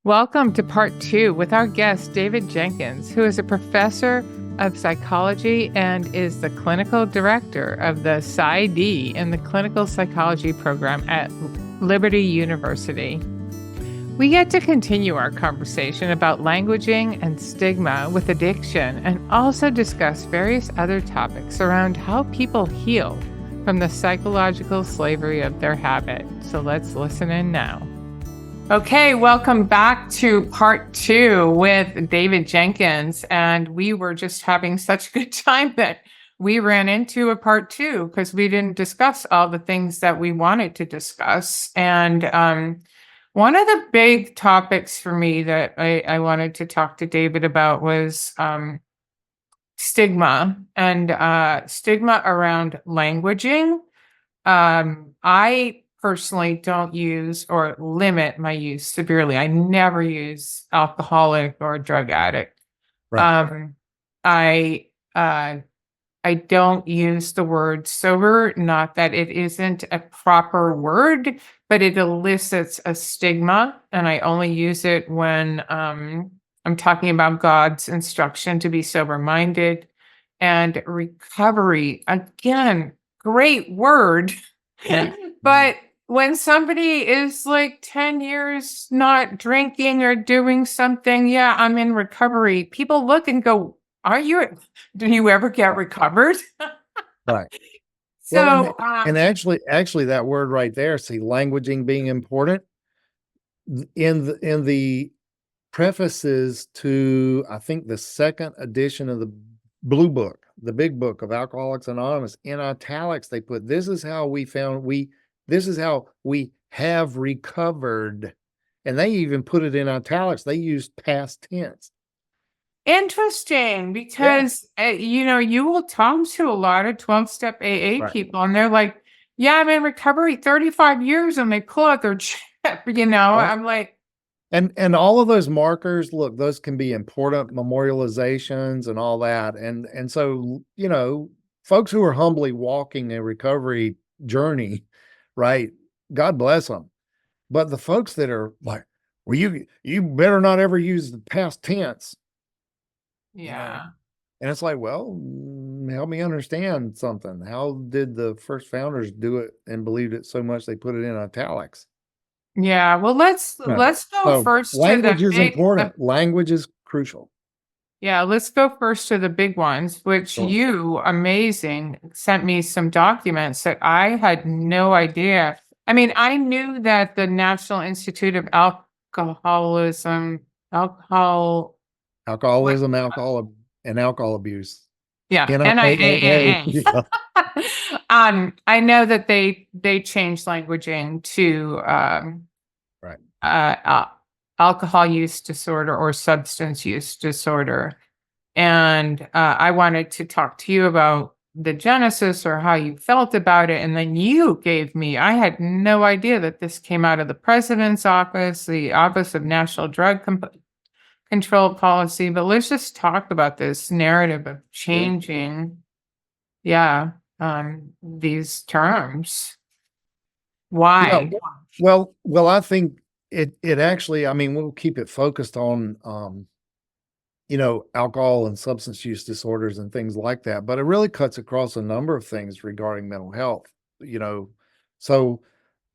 Welcome to part 2 with our guest, David Jenkins, who is a professor of psychology and is the clinical director of the PsyD in the clinical psychology program at Liberty University. We get to continue our conversation about languaging and stigma with addiction and also discuss various other topics around how people heal from the psychological slavery of their habit. So let's listen in now. Okay, welcome back to part 2 with David Jenkins. And we were just having such a good time that we ran into a part 2 because we didn't discuss all the things that we wanted to discuss. And one of the big topics for me that I wanted to talk to David about was stigma and stigma around languaging. I personally don't use or limit my use severely. I never use alcoholic or drug addict. Right. I don't use the word sober, not that it isn't a proper word, but it elicits a stigma, and I only use it when I'm talking about God's instruction to be sober-minded. And recovery, again, great word, but when somebody is like 10 years not drinking or doing something, yeah, I'm in recovery. People look and go, do you ever get recovered? Right. So, And actually that word right there, see, languaging being important in the prefaces to, I think, the second edition of the Blue Book, the big book of Alcoholics Anonymous, in italics, they put, this is how we have recovered. And they even put it in italics. They used past tense. interesting, because you will talk to a lot of 12-step AA Right. people, and they're like, yeah, I'm in recovery 35 years, and they pull out their chip, Right. I'm like, and all of those markers, look, those can be important memorializations and all that. And so, folks who are humbly walking a recovery journey, right? God bless them. But the folks that are like, well, you better not ever use the past tense. yeah. And it's like, well, help me understand something. How did the first founders do it and believed it so much they put it in italics? Yeah, well, let's go So first to the language is big. important. Language is crucial. Yeah, let's go first to the big ones, which Sure. you, amazing, sent me some documents that I had no idea. I mean, I knew that the National Institute of Alcoholism, Alcoholism, alcohol, and alcohol abuse. yeah, NIAAA. NIAAA. I know that they changed languaging to Right. Alcohol use disorder or substance use disorder. And I wanted to talk to you about the genesis or how you felt about it. And then you gave me, I had no idea that this came out of the president's office, the Office of National Drug Control Policy. But let's just talk about this narrative of changing, these terms. Why? Well, I think it actually, I mean, we'll keep it focused on, alcohol and substance use disorders and things like that, but it really cuts across a number of things regarding mental health, so,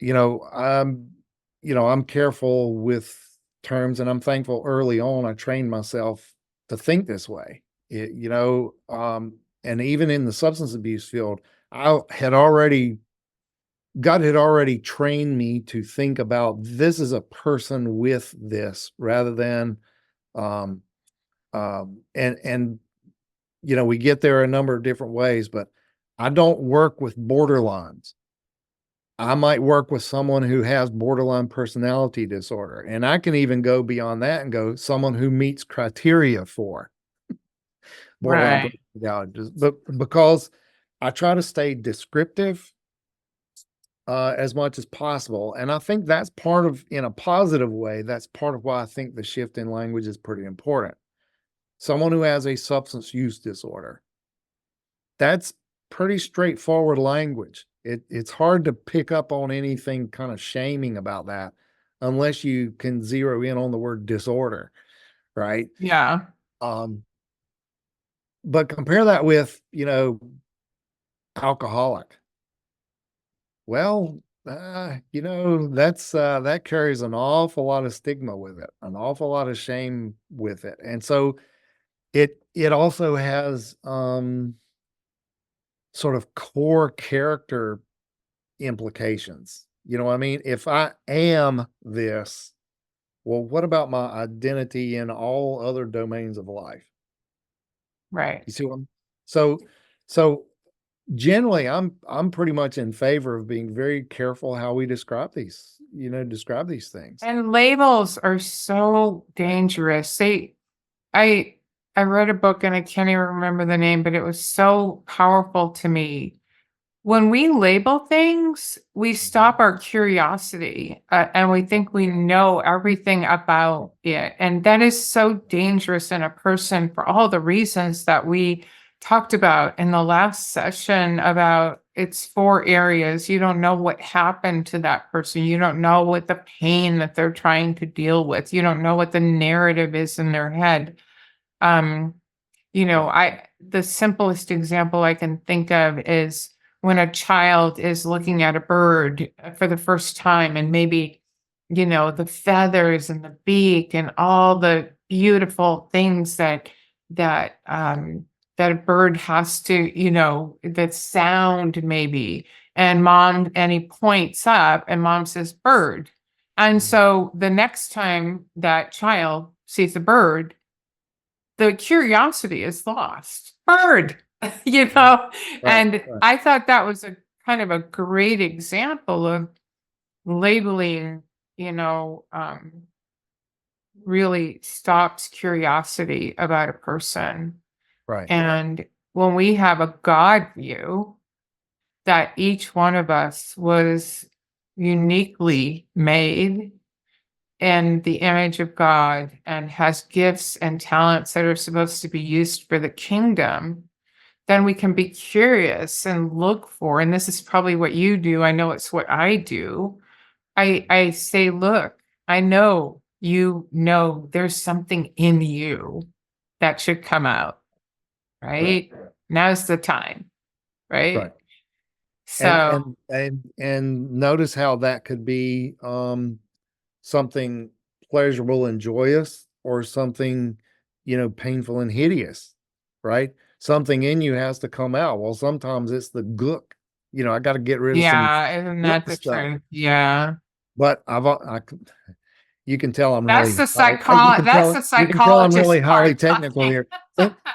I'm careful with terms, and I'm thankful early on, I trained myself to think this way, and even in the substance abuse field, God had already trained me to think about this as a person with this rather than, we get there a number of different ways, but I don't work with borderlines. I might work with someone who has borderline personality disorder, and I can even go beyond that and go someone who meets criteria for borderline personality, but because I try to stay descriptive as much as possible. And I think that's part of, in a positive way, that's part of why I think the shift in language is pretty important. Someone who has a substance use disorder, that's pretty straightforward language. It's hard to pick up on anything kind of shaming about that unless you can zero in on the word disorder, right? Yeah. But compare that with, alcoholic. Well, that carries an awful lot of stigma with it, an awful lot of shame with it. And so it also has sort of core character implications. You know what I mean? If I am this, well, what about my identity in all other domains of life? Right. You see what I'm so so generally I'm pretty much in favor of being very careful how we describe these things. And labels are so dangerous. I I read a book and I can't even remember the name, but it was so powerful to me. When we label things, we stop our curiosity, and we think we know everything about it. And that is so dangerous in a person for all the reasons that we talked about in the last session about it's 4 areas. You don't know what happened to that person. You don't know what the pain that they're trying to deal with. You don't know what the narrative is in their head. Um, the simplest example I can think of is when a child is looking at a bird for the first time and maybe, the feathers and the beak and all the beautiful things that a bird has to, that sound maybe. And he points up and mom says bird. And so the next time that child sees a bird, the curiosity is lost. Bird, Right, and right, I thought that was a kind of a great example of labeling, you know, um, really stops curiosity about a person. right, And when we have a God view that each one of us was uniquely made in the image of God and has gifts and talents that are supposed to be used for the kingdom, then we can be curious and look for, and this is probably what you do. I know it's what I do. I say, look, I know there's something in you that should come out, right, right? Now's the time, right. right? And So and notice how that could be something pleasurable and joyous, or something, painful and hideous, right? Something in you has to come out. Well, sometimes it's the gook. I got to get rid of some yeah, isn't gook that the stuff. truth? Yeah. But you can tell I'm That's really, the you can tell I'm really psychologist highly part technical talking. here.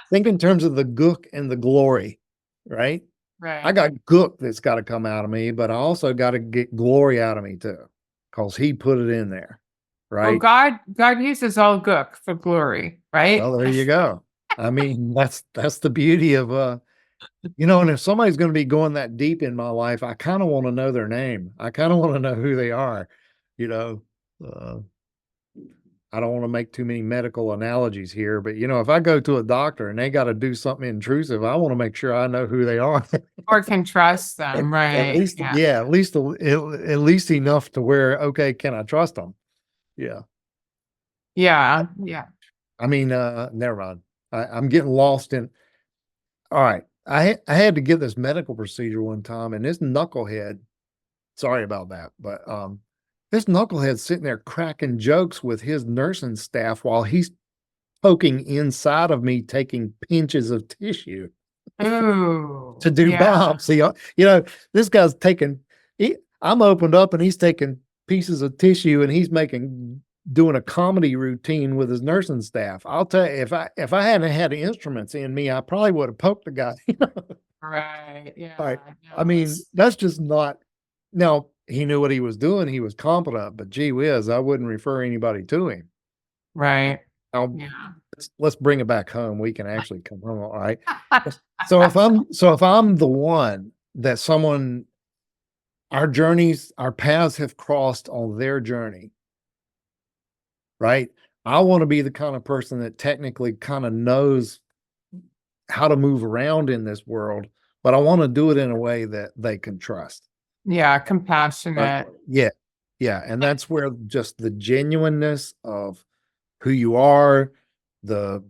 Think in terms of the gook and the glory, right? I Right. got gook that's got to come out of me, but I also got to get glory out of me too, because he put it in there, Well, right? God uses all gook for glory, right? Well, there you go. I mean, that's the beauty of and if somebody's going to be going that deep in my life, I kind of want to know their name. I kind of want to know who they are. You know, uh, I don't want to make too many medical analogies here, but if I go to a doctor and they got to do something intrusive, I want to make sure I know who they are. Or can trust At, them, at right? least, Yeah. yeah, at least enough to where, okay, can I trust them? Yeah. Yeah. Yeah. I mean, never mind. I'm getting lost in. All right. I had to get this medical procedure one time, and this knucklehead, sorry about that, but this knucklehead sitting there cracking jokes with his nursing staff while he's poking inside of me, taking pinches of tissue Ooh. to do Yeah. biopsy. This guy's taking, I'm opened up and he's taking pieces of tissue, and he's doing a comedy routine with his nursing staff. I'll tell you, if I hadn't had the instruments in me, I probably would have poked the guy. Right. All right. Yeah. I No, mean, that's just not. Now, he knew what he was doing. He was competent, but gee whiz, I wouldn't refer anybody to him. right. Now, Yeah. let's bring it back home. We can actually come home. All right. So if I'm the one that our paths have crossed on their journey, right? I want to be the kind of person that technically kind of knows how to move around in this world, but I want to do it in a way that they can trust. Yeah. Right? Compassionate. Yeah. Yeah. And that's where just the genuineness of who you are, the,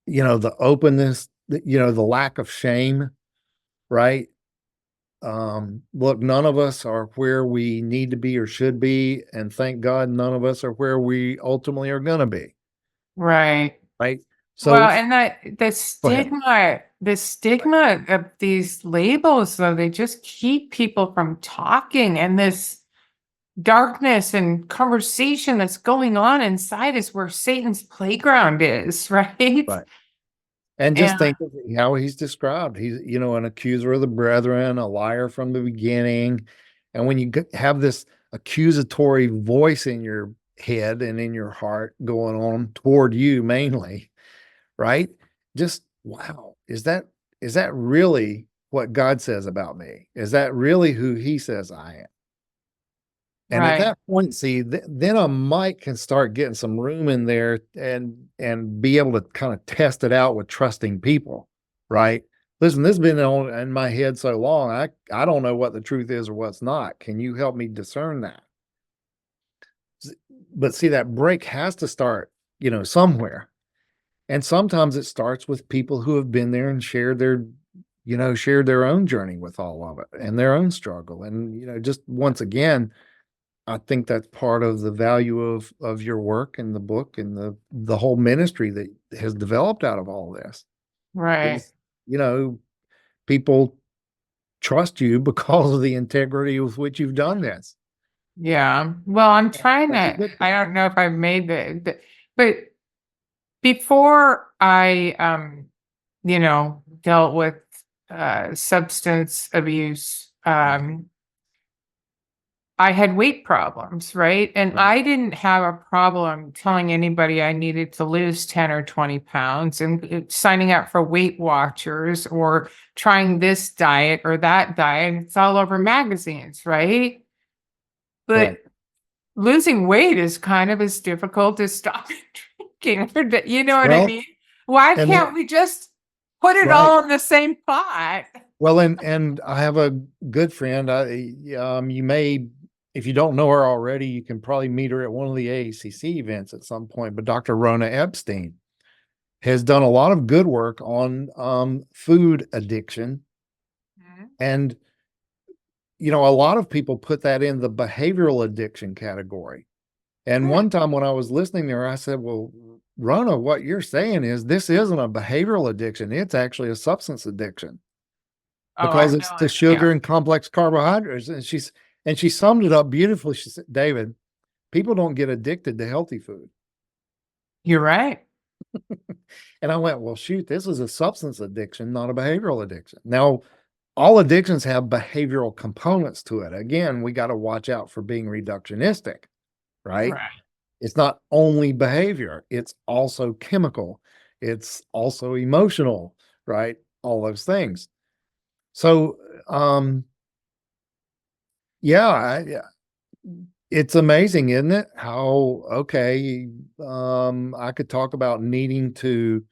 the openness, the lack of shame, right? Look, none of us are where we need to be or should be. And thank God none of us are where we ultimately are going to be. Right. Right. Well, So and the go ahead. stigma of these labels, though, they just keep people from talking, and this darkness and conversation that's going on inside is where Satan's playground is, right? Right. And just And think of how he's described. He's, an accuser of the brethren, a liar from the beginning. And when you have this accusatory voice in your head and in your heart going on toward you mainly, right? Just wow. Is that really what God says about me? Is that really who he says I am? And at right, that point, see, then a mic can start getting some room in there and be able to kind of test it out with trusting people, right? Listen, this has been on in my head so long, I don't know what the truth is or what's not. Can you help me discern that? But see, that break has to start, somewhere. And sometimes it starts with people who have been there and shared their own journey with all of it and their own struggle. And, just once again, I think that's part of the value of your work and the book and the whole ministry that has developed out of all this right. is, people trust you because of the integrity with which you've done this. Yeah. Well, I'm trying That's a to, good I thing. don't know if I've made but before I, dealt with substance abuse, I had weight problems, right? And Right. I didn't have a problem telling anybody I needed to lose 10 or 20 pounds and signing up for Weight Watchers or trying this diet or that diet. It's all over magazines, right? Right. But losing weight is kind of as difficult as stopping drinking. You know what I Well, mean? Why and can't we just put it right. all in the same pot? Well, and I have a good friend. You may, if you don't know her already, you can probably meet her at one of the AACC events at some point. But Dr. Rona Epstein has done a lot of good work on food addiction. Mhm. And, a lot of people put that in the behavioral addiction category. And Hmm. one time when I was listening to her, I said, well, Rona, what you're saying is this isn't a behavioral addiction. It's actually a substance addiction Oh, I because know it's the it. Yeah, sugar and complex carbohydrates. And she summed it up beautifully. She said, David, people don't get addicted to healthy food. you're right. And I went, well, shoot, this is a substance addiction, not a behavioral addiction. Now, all addictions have behavioral components to it. Again, we got to watch out for being reductionistic, right? Right. It's not only behavior, it's also chemical, it's also emotional, right? All those things. So, um, yeah, it's amazing, isn't it? How, okay, I could talk about needing to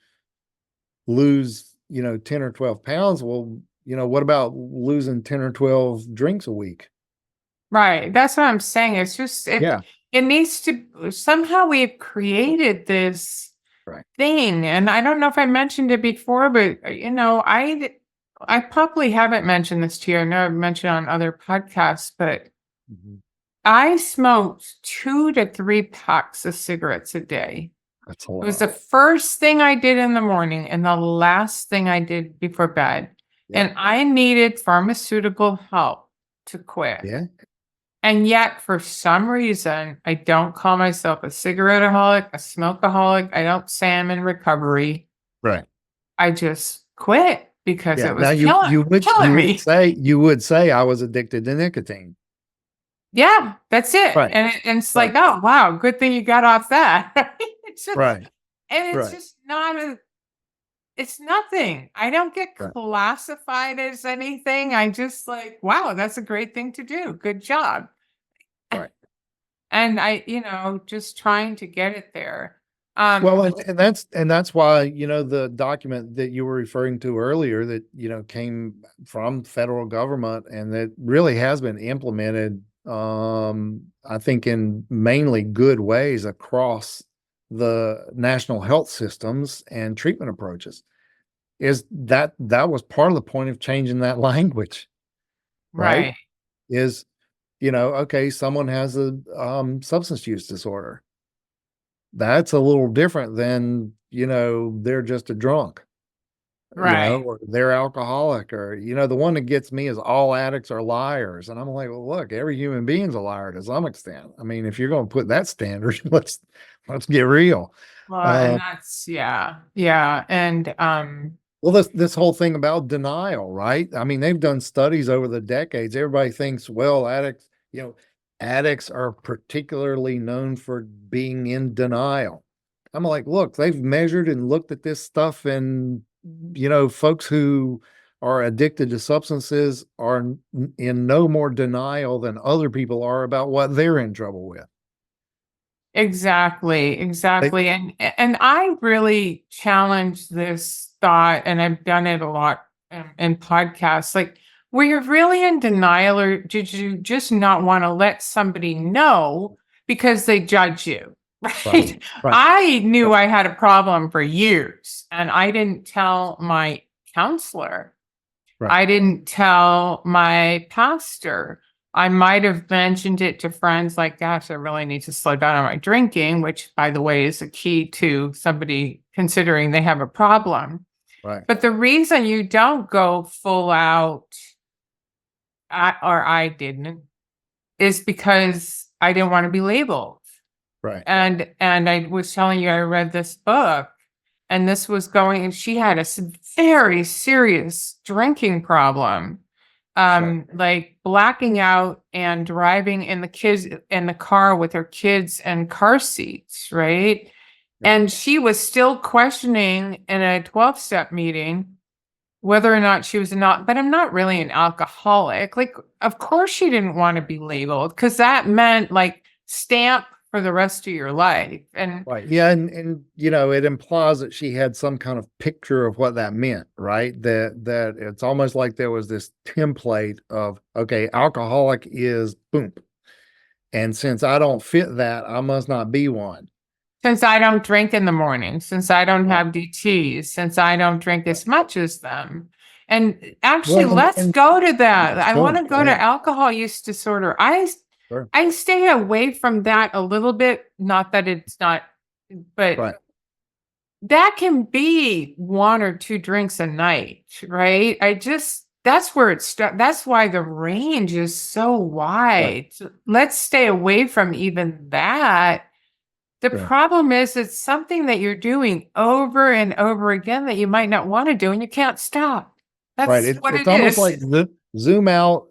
lose, 10 or 12 pounds. Well, what about losing 10 or 12 drinks a week? Right. That's what I'm saying. It's just Yeah. it needs to somehow we've created this Right. thing. And I don't know if I mentioned it before, but I probably haven't mentioned this to you. I know I've mentioned on other podcasts, but Mhm. I smoked 2 to 3 packs of cigarettes a day. That's a It was the lot. first thing I did in the morning and the last thing I did before bed. Yep. And I needed pharmaceutical help to quit. Yeah. And yet, for some reason, I don't call myself a cigaretteaholic, a smokeaholic. I don't say I'm in recovery. Right. I just quit because Yeah. it Now was killing me. you would say I was addicted to nicotine. Yeah, that's it. Right. And it's like, Right. oh wow, good thing you got off that. It's just, Right. and it's Right. just not a it's nothing. I don't get Right. classified as anything. I just like, wow, that's a great thing to do. Good job. Right. And just trying to get it there. Well, Um, and that's why, the document that you were referring to earlier that, came from federal government and that really has been implemented I think in mainly good ways across the national health systems and treatment approaches, is that was part of the point of changing that language, right? Right. Is, okay, someone has a substance use disorder. That's a little different than, they're just a drunk, Right. or they're alcoholic, or, the one that gets me is all addicts are liars. And I'm like, well, look, every human being's a liar to some extent. I mean, if you're going to put that standard, let's get real. Well, and Uh, that's, yeah. Yeah. And, well, this whole thing about denial, right? I mean, they've done studies over the decades. Everybody thinks, well, addicts are particularly known for being in denial. I'm like, look, they've measured and looked at this stuff, and folks who are addicted to substances are in no more denial than other people are about what they're in trouble with. exactly, They, exactly. And I really challenge this thought, and I've done it a lot in podcasts. Like, were you really in denial, or did you just not want to let somebody know because they judge you? right, Right. right, I knew I had a problem for years, and I didn't tell my counselor. right, I didn't tell my pastor. I might have mentioned it to friends like, gosh, I really need to slow down on my drinking, which, by the way, is a key to somebody considering they have a problem. right, But the reason you don't go full out, I didn't, is because I didn't want to be labeled. right, And I was telling you, I read this book, and this was going, and she had a very serious drinking problem, right, like blacking out and driving in the car with her kids and car seats, right? right, And she was still questioning in a 12-step meeting whether or not she was not, but I'm not really an alcoholic. Like, of course she didn't want to be labeled, because that meant like stamp for the rest of your life. And right. Yeah, and it implies that she had some kind of picture of what that meant, right? That it's almost like there was this template of, okay, alcoholic is boom. And since I don't fit that, I must not be one. since I don't drink in the morning, since I don't Right, have DTs, since I don't drink right. as much as them. And actually, Well, let's and go to that. I want sure, to go go to ahead. alcohol use disorder. Sure. I stay away from that a little bit, not that it's not, but Right, that can be 1 or 2 drinks a night, right? That's where it's that's why the range is so right, wide. So let's stay away from even that. The sure. problem is it's something that you're doing over and over again that you might not want to do, and you can't stop. Right. That's It, what it's it almost is. like zoom out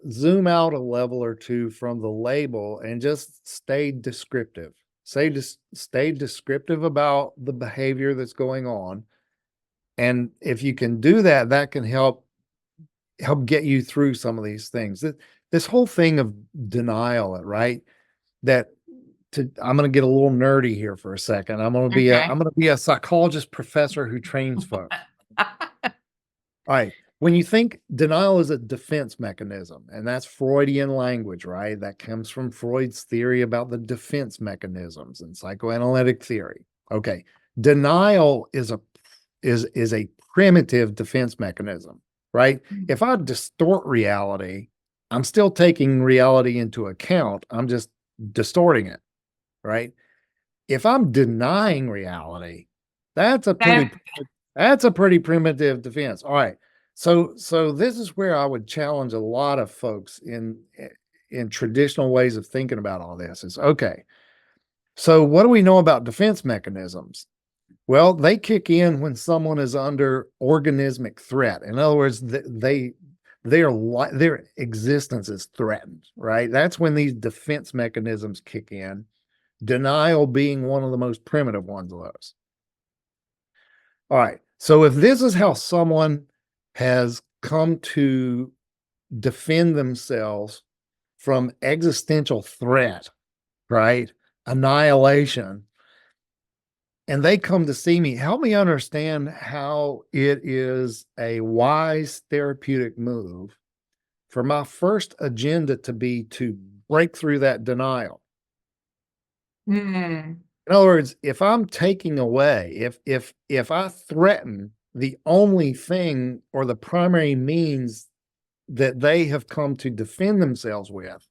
a level or two from the label and just stay descriptive. Stay descriptive about the behavior that's going on. And if you can do that, that can help get you through some of these things. This whole thing of denial, right? That I'm going to get a little nerdy here for a second. Okay. I'm going to be a psychologist professor who trains folks. All right. When you think denial is a defense mechanism, and that's Freudian language, right? That comes from Freud's theory about the defense mechanisms and psychoanalytic theory. Okay. Denial is a primitive defense mechanism, right? If I distort reality, I'm still taking reality into account. I'm just distorting it, right? If I'm denying reality, that's a That pretty that's a pretty primitive defense. All right. So this is where I would challenge a lot of folks in traditional ways of thinking about all this is, okay. So what do we know about defense mechanisms? Well, they kick in when someone is under organismic threat. In other words, their existence is threatened, right? That's when these defense mechanisms kick in. Denial being one of the most primitive ones of those. All right. So if this is how someone has come to defend themselves from existential threat, right? Annihilation, and they come to see me, help me understand how it is a wise therapeutic move for my first agenda to be to break through that denial. Mm. In other words, if I'm taking away, if I threaten the only thing or the primary means that they have come to defend themselves with,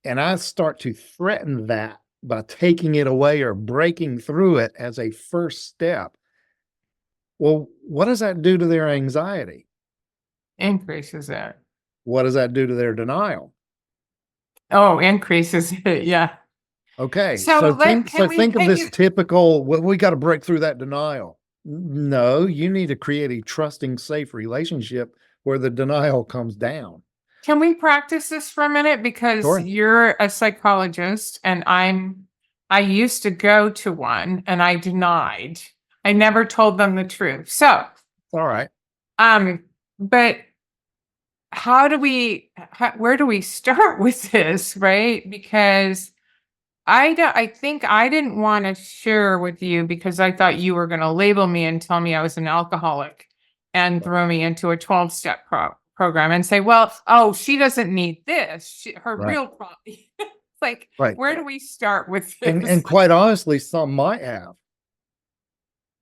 and I start to threaten that by taking it away or breaking through it as a first step, well, what does that do to their anxiety? Increases it. What does that do to their denial? Oh, increases it. Yeah. Okay, So so can we think of take this it? typical, well, we got to break through that denial. No, you need to create a trusting, safe relationship where the denial comes down. Can we practice this for a minute? Because Sure. you're a psychologist and I used to go to one and I denied. I never told them the truth. So, All right. but where do we start with this, right? Because I think I didn't want to share with you because I thought you were going to label me and tell me I was an alcoholic and throw me into a 12-step program and say, well, oh, she doesn't need this. Her Right. real problem. It's like, Right. where do we start with And this? quite honestly, some might have,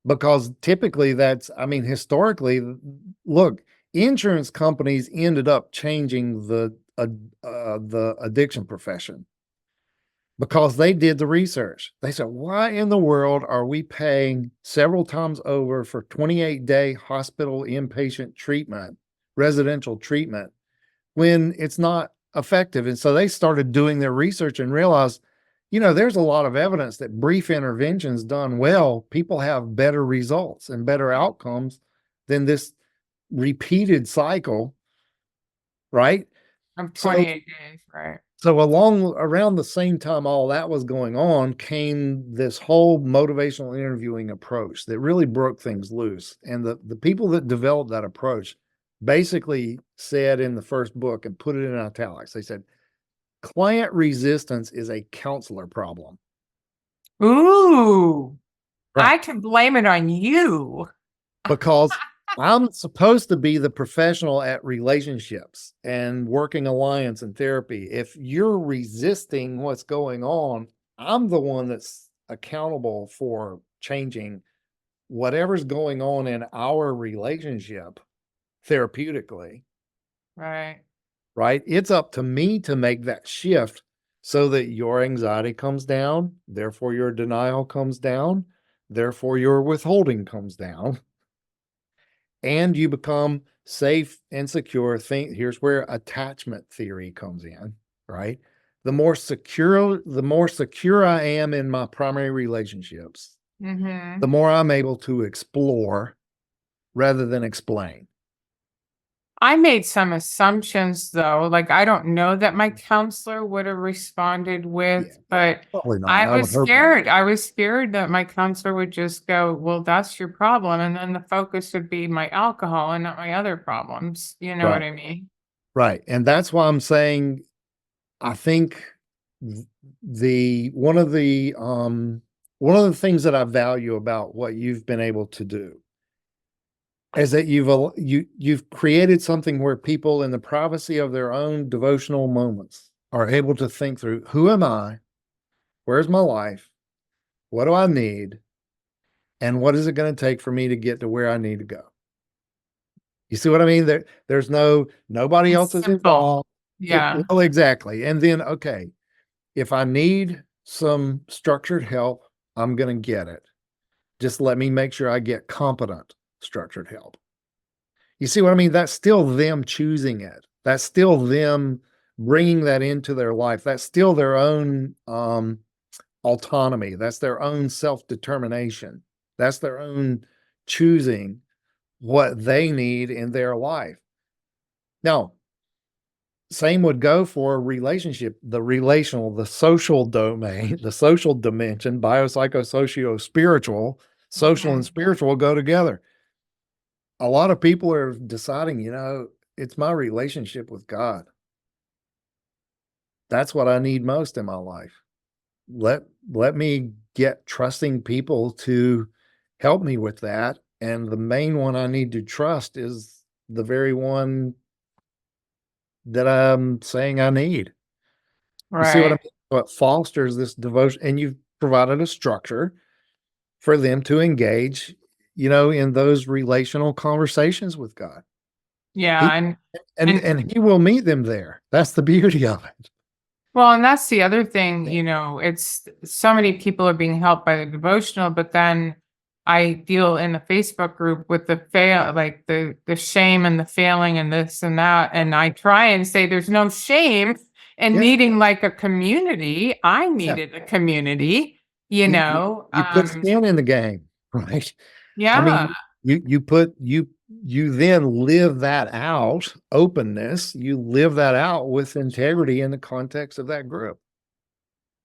because typically I mean, historically, look, insurance companies ended up changing the addiction profession because they did the research. They said, why in the world are we paying several times over for 28-day hospital inpatient treatment, residential treatment, when it's not effective? And so they started doing their research and realized, there's a lot of evidence that brief interventions done well, people have better results and better outcomes than this repeated cycle, right? Of So 28 days, right? So around the same time all that was going on came this whole motivational interviewing approach that really broke things loose. And the people that developed that approach basically said in the first book, and put it in italics, they said, client resistance is a counselor problem. Ooh, Right. I can blame it on you. Because I'm supposed to be the professional at relationships and working alliance and therapy. If you're resisting what's going on, I'm the one that's accountable for changing whatever's going on in our relationship therapeutically, Right. right? It's up to me to make that shift so that your anxiety comes down, therefore your denial comes down, therefore your withholding comes down, and you become safe and secure. Here's where attachment theory comes in, right? The more secure I am in my primary relationships, Mm-hmm. the more I'm able to explore rather than explain. I made some assumptions though, like I don't know that my counselor would have responded Yeah, with, but probably not. I I would was hope not. scared. I was scared that my counselor would just go, well, that's your problem. And then the focus would be my alcohol and not my other problems. You know what Right. I mean? Right. And that's why I'm saying I think the one of the things that I value about what you've been able to do is that you've created something where people in the privacy of their own devotional moments are able to think through, who am I? Where's my life? What do I need? And what is it going to take for me to get to where I need to go? You see what I mean? There's nobody It's else is simple. involved. Yeah. Well, exactly. And then, okay, if I need some structured help, I'm going to get it. Just let me make sure I get competent structured help. You see what I mean? That's still them choosing it. That's still them bringing that into their life. That's still their own autonomy. That's their own self-determination. That's their own choosing what they need in their life. Now, same would go for a relationship, the relational, the social domain, the social dimension, biopsychosocial, spiritual, social and Mhm. spiritual go together. A lot of people are deciding, it's my relationship with God. That's what I need most in my life. Let me get trusting people to help me with that. And the main one I need to trust is the very one that I'm saying I need. You see what I Right. mean? So it fosters this devotion, and you've provided a structure for them to engage, in those relational conversations with God. Yeah. He and And and he will meet them there. That's the beauty of it. well, and that's the other thing, it's so many people are being helped by the devotional, but then I deal in the Facebook group with the fail, like the shame and the failing and this and that. And I try and say there's no shame in Yeah, needing like a community. I yeah. needed a community, You put skin in the game, right? I yeah. mean, you then live that out, openness, you live that out with integrity in the context of that group.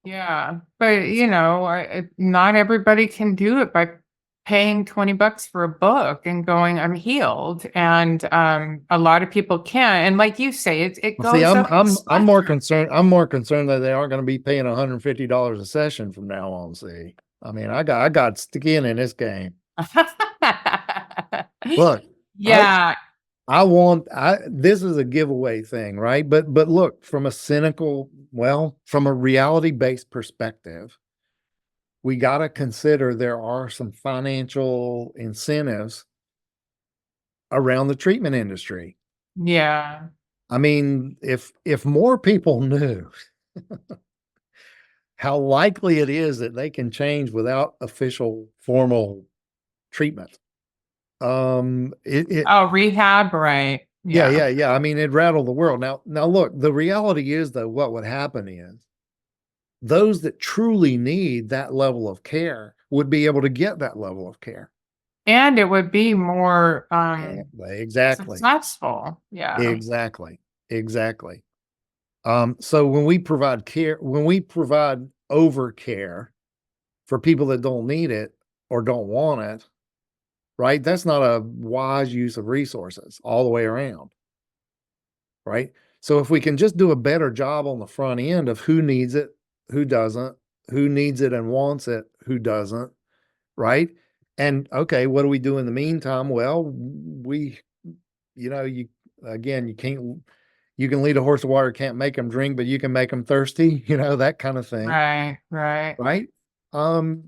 Yeah, but not everybody can do it by paying $20 for a book and going, I'm healed. And a lot of people can't. And like you say, it Well, see, goes I'm up the I'm more spectrum. concerned. I'm more concerned that they aren't going to be paying $150 a session from now on. See, I mean, I got skin in this game. Look, I Yeah, this is a giveaway thing, right? But look, from a reality-based perspective, we got to consider there are some financial incentives around the treatment industry. yeah, I mean, if more people knew how likely it is that they can change without official formal treatment. It oh, rehab, right? Yeah, Yeah, yeah, yeah. I mean, it rattled the world. Now look, the reality is though, what would happen is those that truly need that level of care would be able to get that level of care. and it would be more Exactly. successful. Yeah, Exactly. Exactly. So when we provide over care for people that don't need it or don't want it, right? That's not a wise use of resources all the way around, right? So if we can just do a better job on the front end of who needs it, who doesn't, who needs it and wants it, who doesn't, right? And okay, what do we do in the meantime? Well, you again, you can lead a horse to water, can't make them drink, but you can make them thirsty, that kind of thing, right, right. right? Um,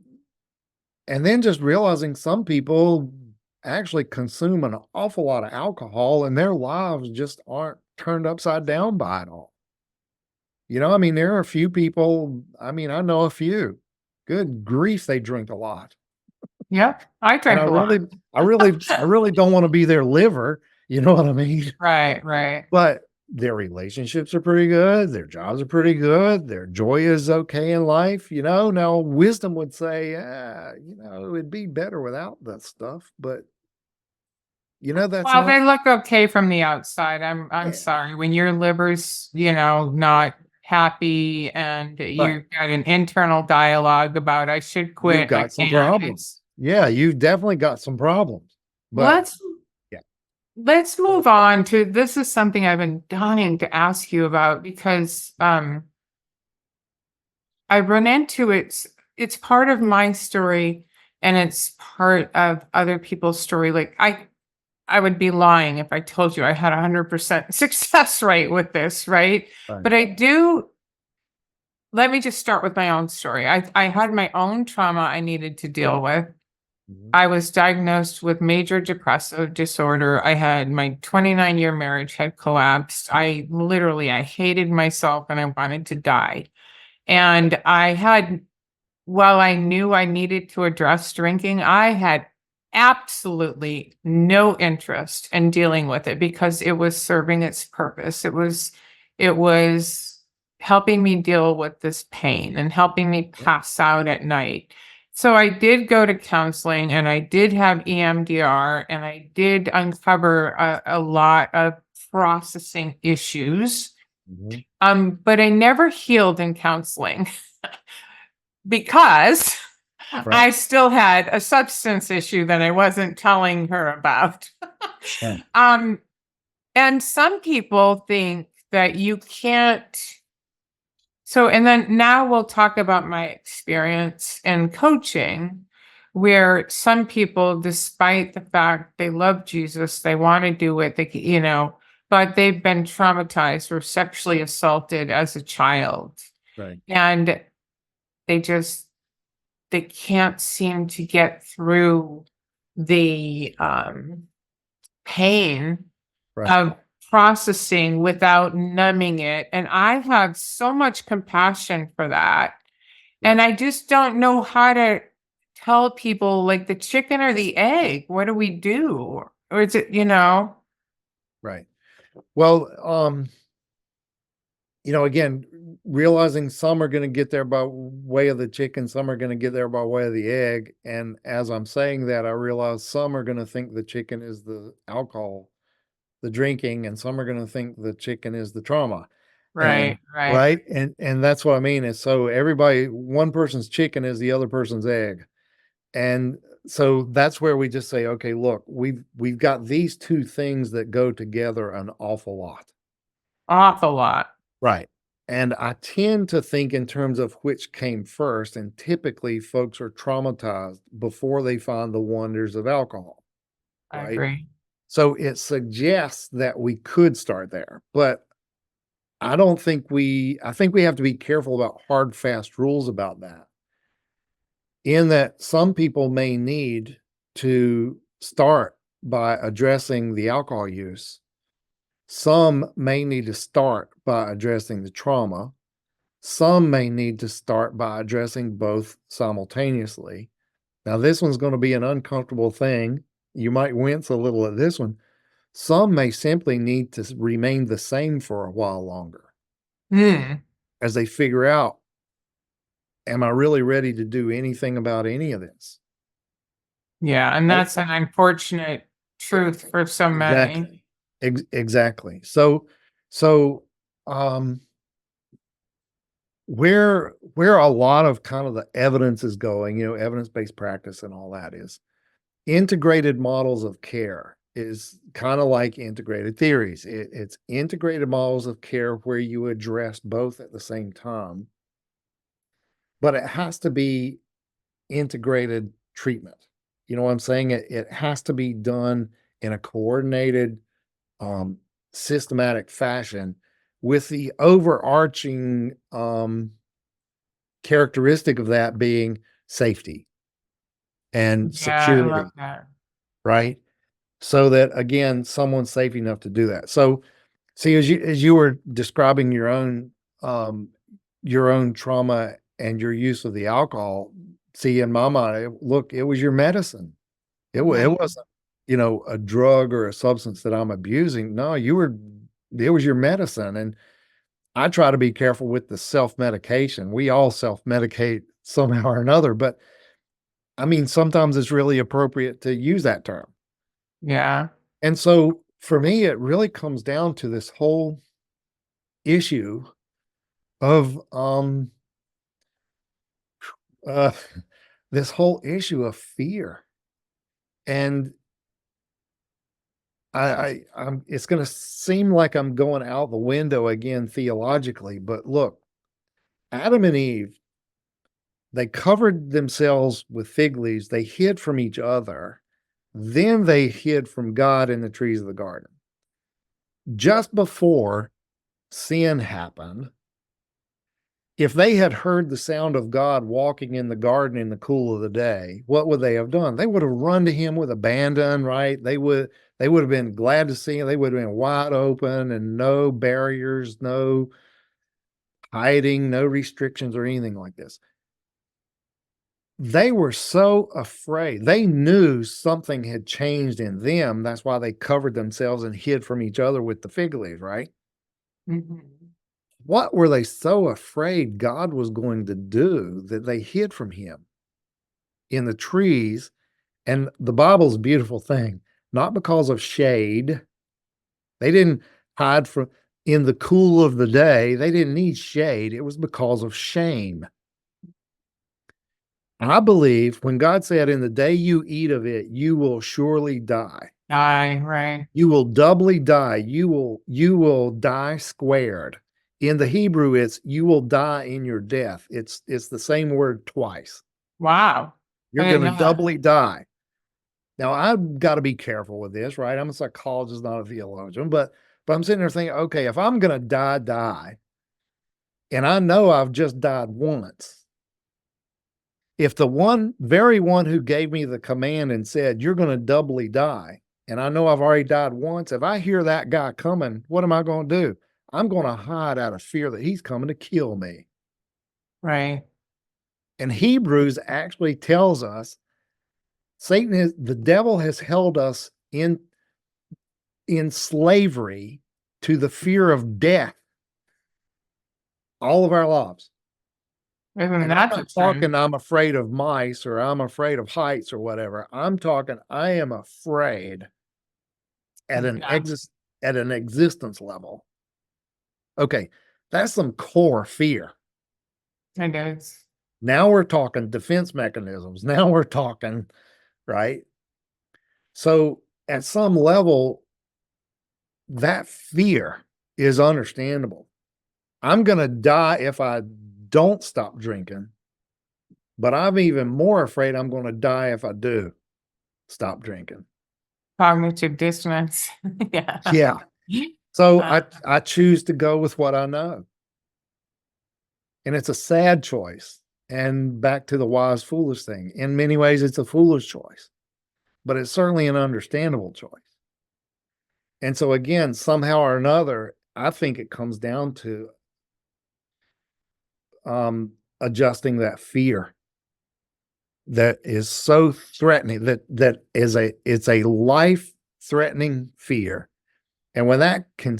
and then just realizing some people actually consume an awful lot of alcohol and their lives just aren't turned upside down by it all. I mean, there are a few people, I mean, I know a few. Good grief, they drink a lot. Yep, I And drank a lot. I really don't want to be their liver. You know what I mean? Right, right. But their relationships are pretty good. Their jobs are pretty good. Their joy is okay in life. Now wisdom would say, it'd be better without that stuff. But that's Well, not, they look okay from the outside. I'm yeah, sorry. When your liver's, not happy and right. you've got an internal dialogue about I should You've quit, I got some can't. problems. Yeah, you've definitely got some problems. But Let's yeah, let's move on to this is something I've been dying to ask you about because I run into it's part of my story and it's part of other people's story. Like I would be lying if I told you I had 100% success rate with this, right? right. But let me just start with my own story. I had my own trauma I needed to deal with. Mhm. I was diagnosed with major depressive disorder. I had my 29-year marriage had collapsed. I hated myself and I wanted to die. And while I knew I needed to address drinking, I had absolutely no interest in dealing with it because it was serving its purpose. It was helping me deal with this pain and helping me pass out at night. So I did go to counseling and I did have EMDR and I did uncover a lot of processing issues. Mhm. But I never healed in counseling because Right. I still had a substance issue that I wasn't telling her about. Right. um, and some people think that you can't. So, and then now we'll talk about my experience in coaching, where some people, despite the fact they love Jesus, they want to do it, but they've been traumatized or sexually assaulted as a child. Right. And they just, they can't seem to get through the pain Right. of processing without numbing it. And I have so much compassion for that. And Right. I just don't know how to tell people, like, the chicken or the egg. What do we do? Or is it, Right. Well, again, realizing some are going to get there by way of the chicken, some are going to get there by way of the egg. And as I'm saying that, I realize some are going to think the chicken is the alcohol, the drinking, and some are going to think the chicken is the trauma. And right. right. And that's what I mean is, so everybody, one person's chicken is the other person's egg. And so that's where we just say, okay, look, we've got these two things that go together an awful lot. Awful lot. Right. And I tend to think in terms of which came first, and typically folks are traumatized before they find the wonders of alcohol, I right? agree. So it suggests that we could start there, but I think we have to be careful about hard, fast rules about that. In that some people may need to start by addressing the alcohol use. Some may need to start by addressing the trauma. Some may need to start by addressing both simultaneously. Now, this one's going to be an uncomfortable thing. You might wince a little at this one. Some may simply need to remain the same for a while longer Hmm. as they figure out, am I really ready to do anything about any of this? Yeah. And Right? that's an unfortunate truth for so many. Exactly. Exactly. So, um, where a lot of kind of the evidence is going, evidence-based practice and all that is integrated models of care is kind of like integrated theories. It's integrated models of care where you address both at the same time, but it has to be integrated treatment. You know what I'm saying? It has to be done in a coordinated, um, systematic fashion with the overarching characteristic of that being safety and Yeah. I love security, that. right? So that again, someone's safe enough to do that. So, see, as you were describing your own trauma and your use of the alcohol, see, in my mind, look, it was your medicine. It Mhm. wasn't, a drug or a substance that I'm abusing. No, it was your medicine. And I try to be careful with the self-medication. We all self-medicate somehow or another, but I mean, sometimes it's really appropriate to use that term. Yeah. And so for me, it really comes down to this whole issue of uh this whole issue of fear. And I'm it's gonna seem like I'm going out the window again theologically, but look, Adam and Eve, they covered themselves with fig leaves, they hid from each other, then they hid from God in the trees of the garden. Just before sin happened, if they had heard the sound of God walking in the garden in the cool of the day, what would they have done? They would have run to him with abandon, right? They would have been glad to see him. They would have been wide open and no barriers, no hiding, no restrictions or anything like this. They were so afraid. They knew something had changed in them. That's why they covered themselves and hid from each other with the fig leaves, right? Mhm. What were they so afraid God was going to do that they hid from him in the trees? And the Bible's a beautiful thing, not because of shade. They didn't hide from in the cool of the day. They didn't need shade. It was because of shame. I believe when God said, in the day you eat of it, you will surely die. Right. You will doubly die. You will die squared. In the Hebrew, it's you will die in your death. It's the same word twice. Wow. I You're didn't gonna know that. doubly die. Now, I've got to be careful with this, right? I'm a psychologist, not a theologian, but I'm sitting there thinking, okay, if I'm gonna die, die, and I know I've just died once. If the very one who gave me the command and said, you're going to doubly die, and I know I've already died once, if I hear that guy coming, what am I going to do? I'm going to hide out of fear that he's coming to kill me. Right. And Hebrews actually tells us the devil has held us in slavery to the fear of death all of our lives. Isn't And I'm that the not truth? talking I'm afraid of mice or I'm afraid of heights or whatever. I'm talking I am afraid at an existence level. Okay, that's some core fear. It is. Now we're talking defense mechanisms. Now we're talking, right? So at some level, that fear is understandable. I'm going to die if I don't stop drinking, but I'm even more afraid I'm going to die if I do stop drinking. Cognitive dissonance. Yeah. Yeah. So Uh, I choose to go with what I know. And it's a sad choice. And back to the wise, foolish thing. In many ways, it's a foolish choice, but it's certainly an understandable choice. And so again, somehow or another, I think it comes down to adjusting that fear that is so threatening, it's a life threatening fear. And when that can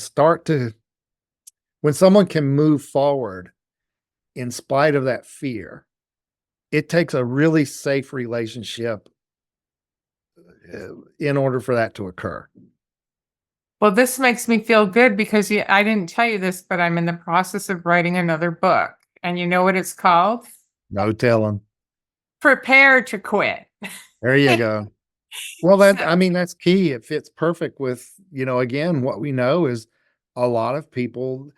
when someone can move forward in spite of that fear, it takes a really safe relationship in order for that to occur. well, this makes me feel good because I didn't tell you this, but I'm in the process of writing another book. And you know what it's called? No telling. Prepare to Quit. There you go. Well, So, that's key. It fits perfect with, again, what we know is a lot of people,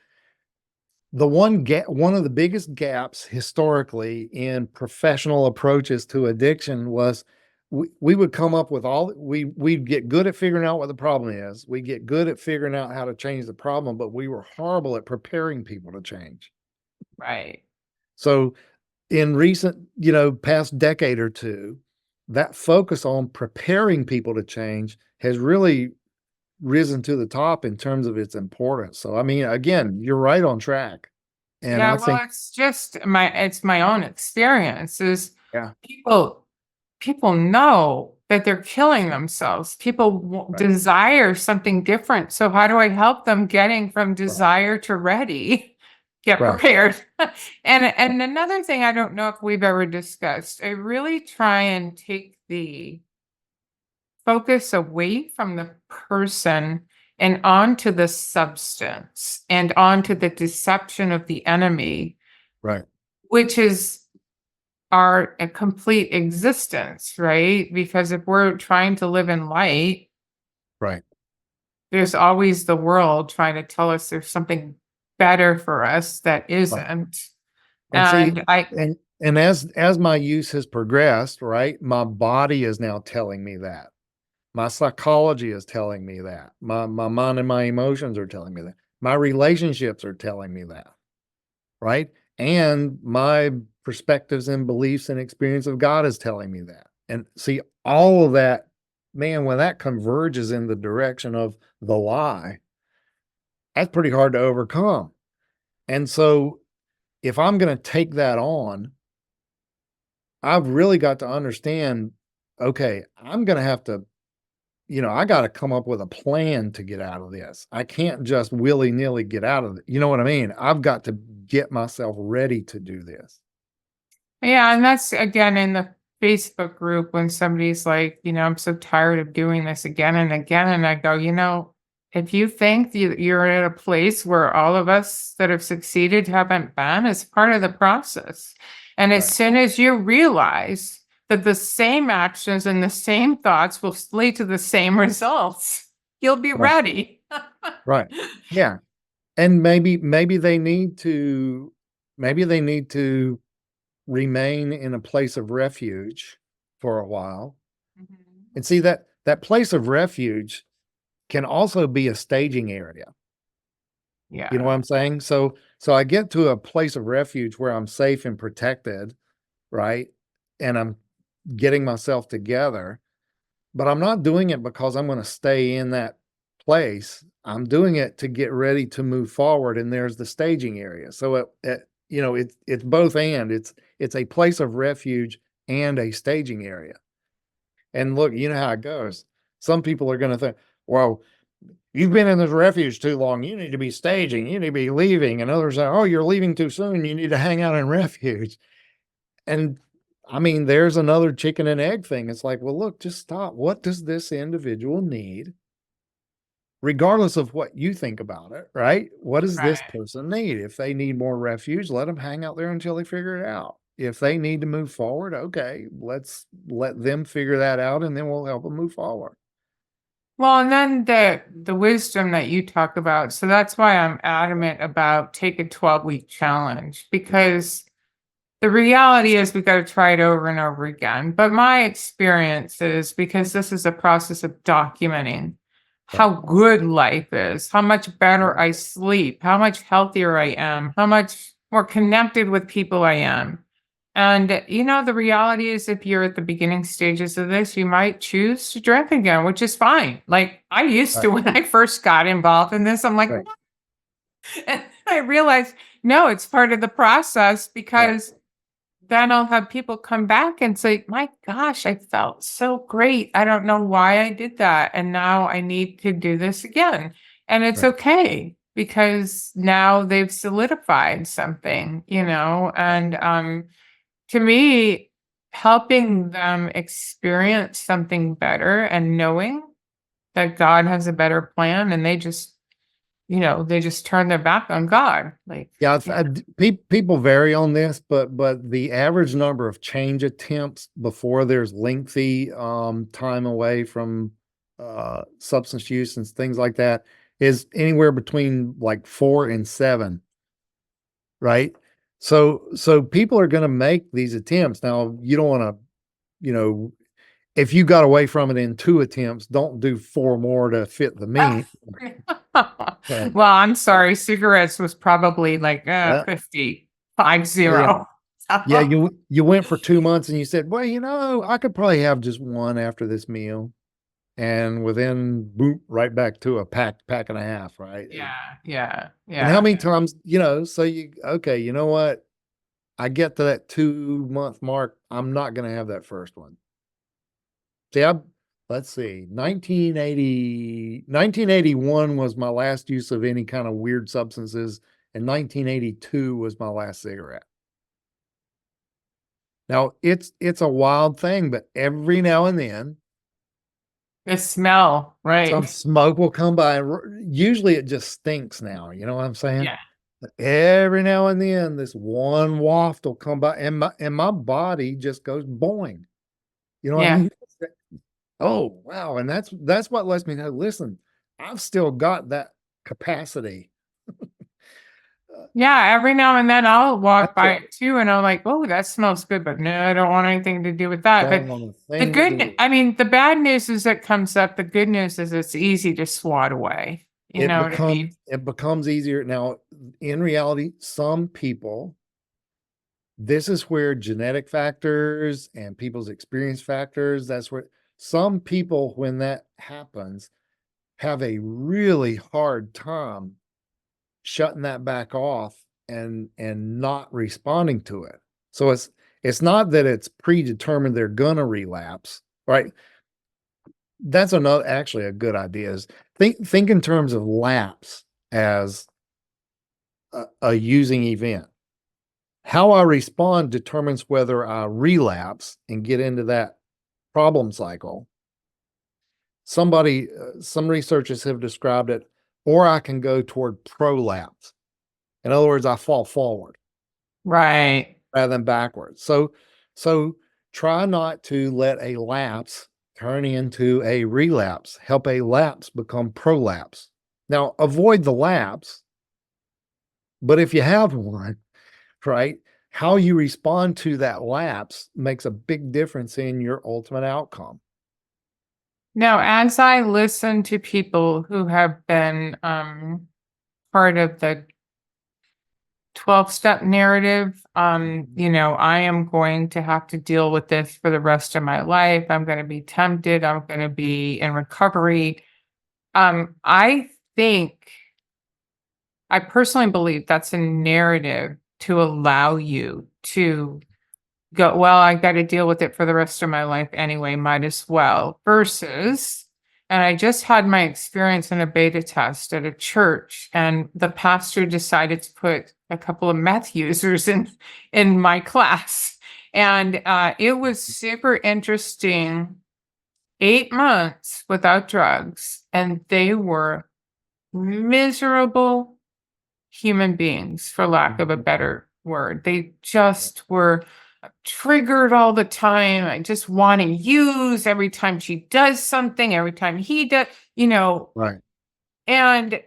one of the biggest gaps historically in professional approaches to addiction was we would come up with we'd get good at figuring out what the problem is. We get good at figuring out how to change the problem, but we were horrible at preparing people to change. right. So in recent, past decade or two, that focus on preparing people to change has really risen to the top in terms of its importance. So, again, you're right on track. And Yeah, I well, think, it's just it's my own experience is yeah, people know that they're killing themselves. People right, desire something different. So how do I help them getting from right, desire to ready? Get right, prepared. And another thing I don't know if we've ever discussed, I really try and take the focus away from the person and onto the substance and onto the deception of the enemy, right, which is our a complete existence, right? Because if we're trying to live in light, right. there's always the world trying to tell us there's something better for us that Right. isn't. And see, And I, and as my use has progressed, right, my body is now telling me that. My psychology is telling me that. My mind and my emotions are telling me that. My relationships are telling me that, right? And my perspectives and beliefs and experience of God is telling me that. And see, all of that, man, when that converges in the direction of the lie, that's pretty hard to overcome. And so if I'm going to take that on, I've really got to understand, okay, I'm going to have to, I got to come up with a plan to get out of this. I can't just willy nilly get out of it. You know what I mean? I've got to get myself ready to do this. yeah, and that's again in the Facebook group when somebody's like, I'm so tired of doing this again and again. And I go, if you think you're at a place where all of us that have succeeded haven't been, it's part of the process. And as Right. soon as you realize that the same actions and the same thoughts will lead to the same results, you'll be Right. ready. Right. Yeah. And maybe they need to remain in a place of refuge for a while. Mhm. And see that place of refuge can also be a staging area. You know what Yeah. I'm saying? So I get to a place of refuge where I'm safe and protected, right? And I'm getting myself together, but I'm not doing it because I'm going to stay in that place. I'm doing it to get ready to move forward. And there's the staging area. So it's both and it's a place of refuge and a staging area. And look, you know how it goes. Some people are going to think, well, you've been in this refuge too long. You need to be staging. You need to be leaving. And others say, oh, you're leaving too soon. You need to hang out in refuge. And I mean, there's another chicken and egg thing. It's like, well, look, just stop. What does this individual need? Regardless of what you think about it, right? What does this Right. person need? If they need more refuge, let them hang out there until they figure it out. If they need to move forward, okay, let's let them figure that out and then we'll help them move forward. Well, and then the wisdom that you talk about. So that's why I'm adamant about take a 12-week challenge, because the reality is we got to try it over and over again. But my experience is, because this is a process of documenting how good life is, how much better I sleep, how much healthier I am, how much more connected with people I am. And the reality is, if you're at the beginning stages of this, you might choose to drink again, which is fine. Like I used to Right. when I first got involved in this. I'm like, Right. "What?" And I realized, no, it's part of the process, Right. because then I'll have people come back and say, my gosh, I felt so great. I don't know why I did that. And now I need to do this again. And it's Right. okay, because now they've solidified something, and to me, helping them experience something better and knowing that God has a better plan, and they just turn their back on God. Like, Yeah, yeah. people vary on this, but the average number of change attempts before there's lengthy time away from substance use and things like that is anywhere between like 4 and 7, right? So people are going to make these attempts. Now, you don't want to, you know, if you got away from it in 2 attempts, don't do 4 more to fit the meat. Okay. Well, I'm sorry. Cigarettes was probably like Yeah. 50, 5 Yeah. 0. Yeah, you went for 2 months and you said, well, I could probably have just one after this meal. And within boop, right back to a pack and a half, right? Yeah, yeah, And how yeah. many times, so okay, you know what? I get to that 2-month mark. I'm not going to have that first one. See, let's see, 1981 was my last use of any kind of weird substances, and 1982 was my last cigarette. Now, it's a wild thing, but every now and then, The smell, some right? smoke will come by, and usually it just stinks now, you know what I'm saying? Yeah, But every now and then, this one waft will come by, and my body just goes boing. You know what I yeah. mean? Oh, wow, and that's what lets me know, listen, I've still got that capacity. Uh, Yeah, every now and then I'll walk that's by it. it too, and I'm like, "Oh, that smells good," but no, I don't want anything to do with that. Don't But want a thing to do with it. I mean, the bad news is it comes up. The good news is it's easy to swat away. You It know what I mean? becomes easier. Now, in reality, some people, this is where genetic factors and people's experience factors, that's where some people, when that happens, have a really hard time shutting that back off and not responding to it. So it's not that it's predetermined they're gonna relapse, right? That's another actually a good idea is think in terms of lapse as a using event. How I respond determines whether I relapse and get into that problem cycle. Some researchers have described it, or I can go toward prolapse. In other words, I fall forward Right. rather than backwards. So try not to let a lapse turn into a relapse. Help a lapse become prolapse. Now, avoid the lapse, but if you have one, right, how you respond to that lapse makes a big difference in your ultimate outcome. Now, as I listen to people who have been part of the 12-step narrative. I am going to have to deal with this for the rest of my life. I'm going to be tempted. I'm going to be in recovery. I personally believe that's a narrative to allow you to go, well, I got to deal with it for the rest of my life anyway, might as well, versus, and I just had my experience in a beta test at a church, and the pastor decided to put a couple of meth users in my class. And it was super interesting. 8 months without drugs, and they were miserable human beings, for lack of a better word. They just were triggered all the time. I just want to use every time she does something, every time he does, Right. and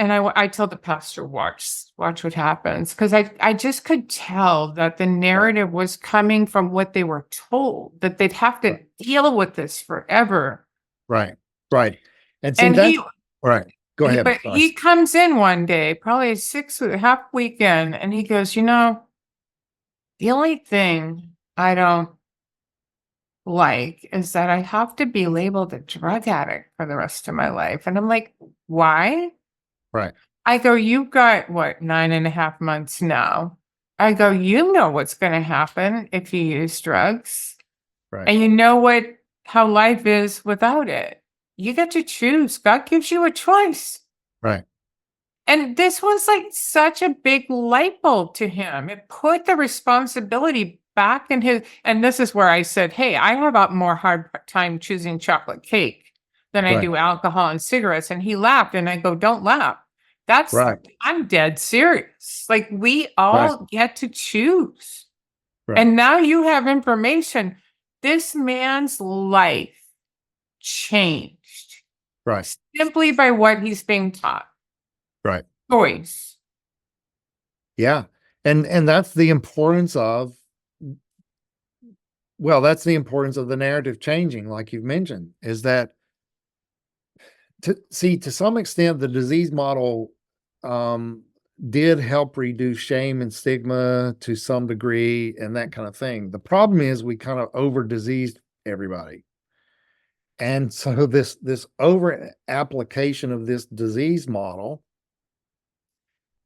I told the pastor, watch what happens, because I just could tell that the narrative was coming from what they were told, that they'd have to deal with this forever. Right. Right. And see And that. Right. Go ahead. but Sorry. he comes in one day, probably half weekend, and he goes, the only thing I don't like is that I have to be labeled a drug addict for the rest of my life. And I'm like, why? Right. I go, you've got what, 9.5 months now. I go, you know what's going to happen if you use drugs. Right. And you know how life is without it. You get to choose. God gives you a choice. Right. And this was like such a big light bulb to him. It put the responsibility back in his, and this is where I said, hey, I have a more hard time choosing chocolate cake than I do alcohol and cigarettes. And he laughed, and I go, don't laugh. I'm dead serious. Like, we all get to choose. Right. And now you have information. This man's life changed. Right. Simply by what he's being taught. Right. Choice. Yeah. And that's the importance of, that's the importance of the narrative changing, like you've mentioned, is that to some extent, the disease model did help reduce shame and stigma to some degree and that kind of thing. The problem is we kind of over diseased everybody. And so this over application of this disease model,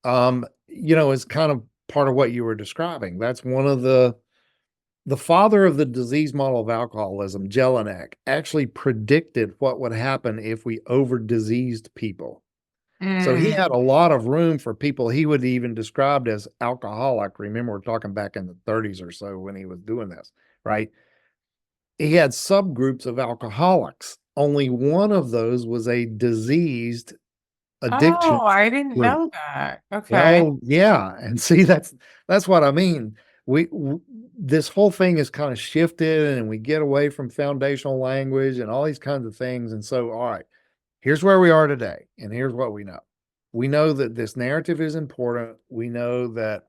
is kind of part of what you were describing. That's one of the father of the disease model of alcoholism, Jelinek, actually predicted what would happen if we over diseased people. So he had a lot of room for people he would even described as alcoholic. Remember, we're talking back in the 30s or so when he was doing this, right? He had subgroups of alcoholics. Only one of those was a diseased addiction. Oh, I didn't group. know that. Okay. Oh, yeah. And see, that's what I mean. This whole thing is kind of shifted, and we get away from foundational language and all these kinds of things. And so, all right, here's where we are today, and here's what we know. We know that this narrative is important. We know that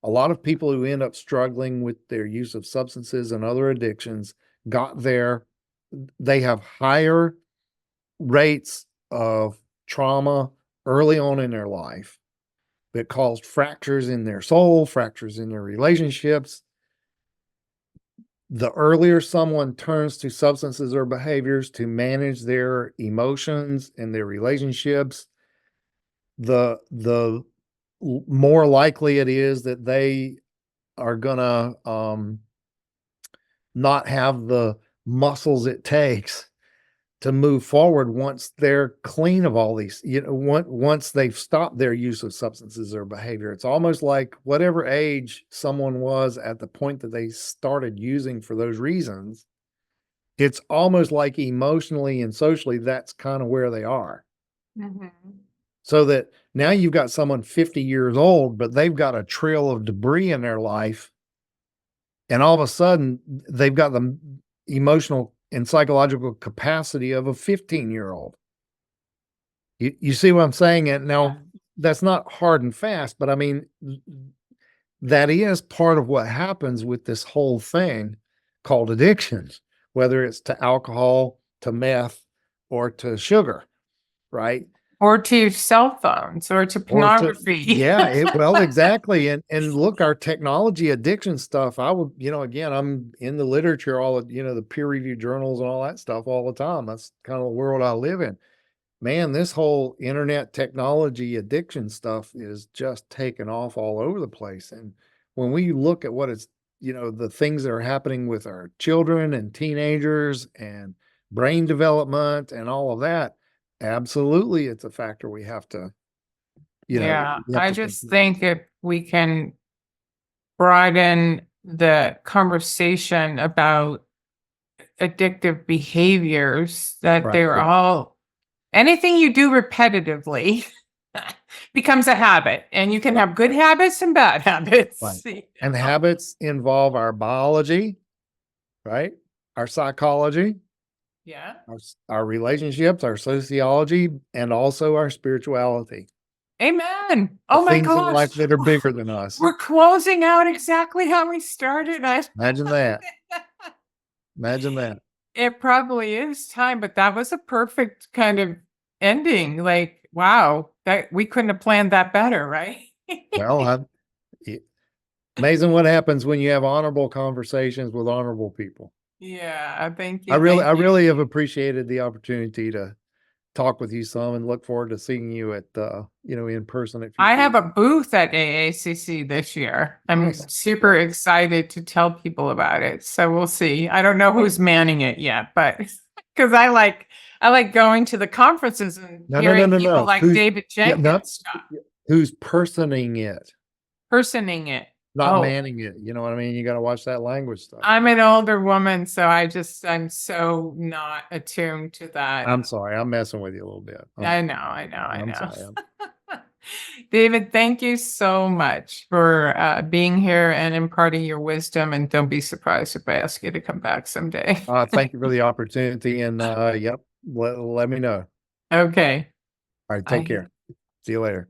a lot of people who end up struggling with their use of substances and other addictions got there. They have higher rates of trauma early on in their life that caused fractures in their soul, fractures in their relationships. The earlier someone turns to substances or behaviors to manage their emotions and their relationships, the more likely it is that they are gonna not have the muscles it takes to move forward once they're clean of all these, once they've stopped their use of substances or behavior. It's almost like whatever age someone was at the point that they started using for those reasons, it's almost like emotionally and socially, that's kind of where they are. So that now you've got someone 50 years old, but they've got a trail of debris in their life. And all of a sudden they've got the emotional and psychological capacity of a 15-year-old. You see what I'm saying? And now that's not hard and fast, but I mean, that is part of what happens with this whole thing called addictions, whether it's to alcohol, to meth, or to sugar, right? or to cell phones or to Or to, pornography. yeah, well, exactly. And look, our technology addiction stuff, I would, again, I'm in the literature, all of, the peer reviewed journals and all that stuff all the time. That's kind of the world I live in. Man, this whole internet technology addiction stuff is just taken off all over the place. And when we look at what it's, the things that are happening with our children and teenagers and brain development and all of that, absolutely, it's a factor we have to, Yeah, we have I to just consider. think if we can broaden the conversation about addictive behaviors, that Right. they're all anything you do repetitively becomes a habit, and you can have good habits and bad habits. Right. And habits involve our biology, right? Our psychology, Yeah. our relationships, our sociology, and also our spirituality. Amen. The Oh my things in gosh. life that are bigger than us. We're closing out exactly how we started. Imagine that. Imagine that. It probably is time, but that was a perfect kind of ending. Like, wow, that we couldn't have planned that better, right? Well, amazing what happens when you have honorable conversations with honorable people. Yeah, thank you. I Thank you. really have appreciated the opportunity to talk with you some and look forward to seeing you at, in person at I have future. a booth at AACC this year. I'm Nice. super excited to tell people about it. So we'll see. I don't know who's manning it yet, but because I like going to the conferences and hearing people like David Jenkins Who's personing it, personing it. not Oh, manning it. You know what I mean? You got to watch that language stuff. I'm an older woman, so I'm so not attuned to that. I'm sorry. I'm messing with you a little bit. I know. I'm sorry. David, thank you so much for being here and imparting your wisdom. And don't be surprised if I ask you to come back someday. Thank you for the opportunity. And yep, let me know. Okay. All right. Take care. See you later.